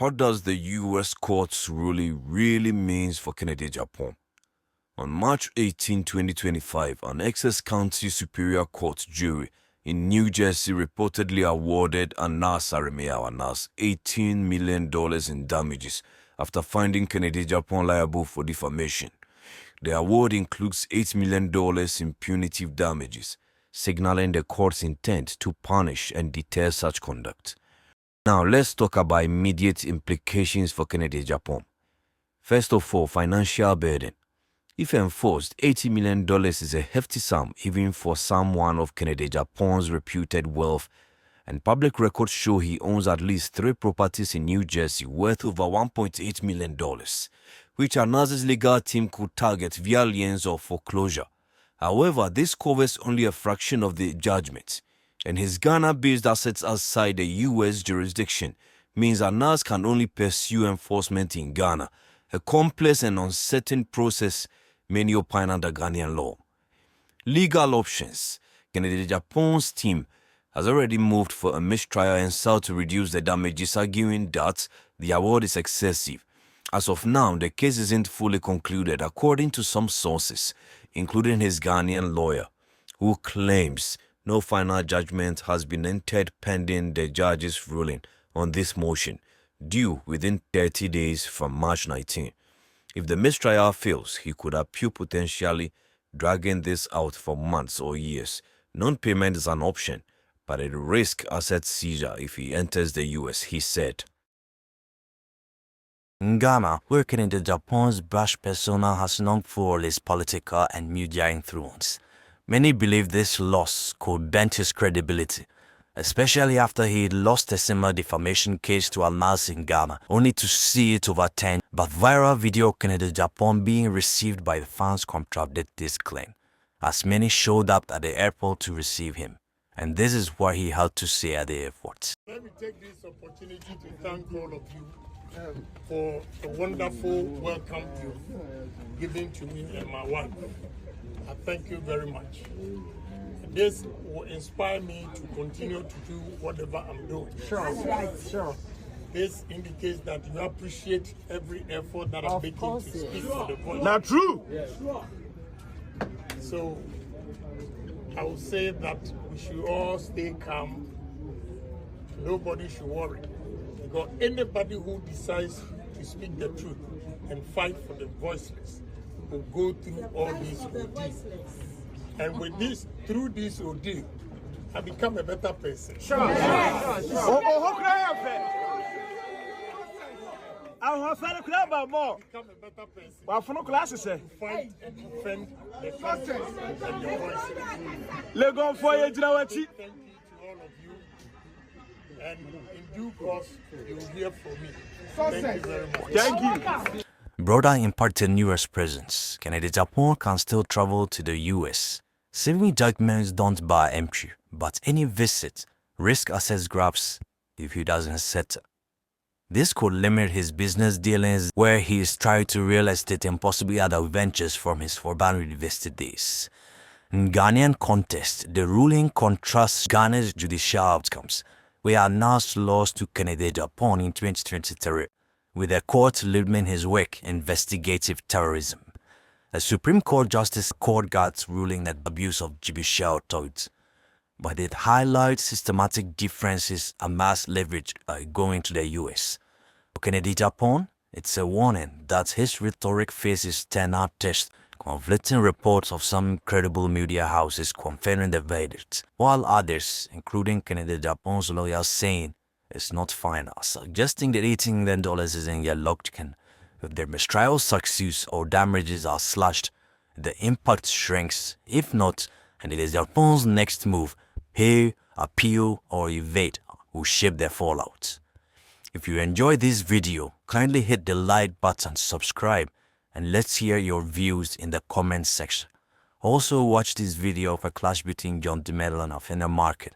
what does the U.S. court's ruling really means for Kennedy Agyapong? On March 18, 2025, an Essex County Superior Court jury in New Jersey reportedly awarded ANAS Aremeyaw $18 million in damages after finding Kennedy Agyapong liable for defamation. The award includes $8 million in punitive damages, signaling the court's intent to punish and deter such conduct. Now, let's talk about immediate implications for Kennedy Agyapong. First of all, financial burden. If enforced, $80 million is a hefty sum even for someone of Kennedy Agyapong's reputed wealth, and public records show he owns at least 3 properties in New Jersey worth over $1.8 million, which ANAS's legal team could target via liens or foreclosure. However, this covers only a fraction of the judgment, and his Ghana-based assets outside the U.S. jurisdiction means ANAS can only pursue enforcement in Ghana, a complex and uncertain process many opine under Ghanaian law. Legal options. Kennedy Agyapong's team has already moved for a mistrial and sought to reduce the damages, arguing that the award is excessive. As of now, the case isn't fully concluded, according to some sources, including his Ghanaian lawyer, who claims no final judgment has been entered pending the judge's ruling on this motion, due within 30 days from March 19. If the mistrial fails, he could appeal, potentially dragging this out for months or years. Non-payment is an option, but it risks asset seizure if he enters the U.S., he said. In Ghana, where Kennedy Agyapong's brash persona has known for his political and media influence, many believe this loss could bend his credibility, especially after he lost a similar defamation case to ANAS in Ghana, only to see it overturned. But viral video of Kennedy Agyapong being received by the fans contradicted this claim, as many showed up at the airport to receive him. And this is what he had to say at the airport. Let me take this opportunity to thank all of you for the wonderful welcome you've given to me and my wife. I thank you very much. This will inspire me to continue to do whatever I'm doing. Sure. Sure. This indicates that you appreciate every effort that I'm making to speak for the voice. Not true. Yes. So I will say that we should all stay calm. Nobody should worry. Because anybody who decides to speak the truth and fight for the voiceless will go through all these ordeals. And with this, through this ordeal, I become a better person. Sure. How can I help it? I'll find a club about more. Become a better person. Well, for no classes, sir. Fight and defend the country and the voiceless. Let go for you, Thank you to all of you. And in due course, you will hear from me. Thank you very much. Thank you. Broader imparted U.S. presence, Kennedy Agyapong can still travel to the U.S. Civil judgments don't bar entry, but any visit risk assets grabs if he doesn't settle. This could limit his business dealings, where he is trying to real estate and possibly other ventures from his forbidden university days. In Ghanaian context, the ruling contrasts Ghana's judicial outcomes, where ANAS lost to Kennedy Agyapong in 2023, with the court labeling his work investigative terrorism. A Supreme Court Justice called God's ruling an abuse of judicial authority, but it highlights systematic differences ANAS leverage by going to the U.S. For Kennedy Agyapong, it's a warning that his rhetoric faces turnout tests. Conflicting reports of some credible media houses confirming the verdict, while others, including Kennedy Agyapong's lawyer, saying it's not final, suggesting that $18 million isn't yet locked in. If the mistrial succeeds or damages are slashed, the impact shrinks. If not, and it is Agyapong's next move, pay, appeal, or evade, will shape the fallout. If you enjoyed this video, kindly hit the like button, subscribe, and let's hear your views in the comment section. Also watch this video of a clash between John DeMello and Afena Market.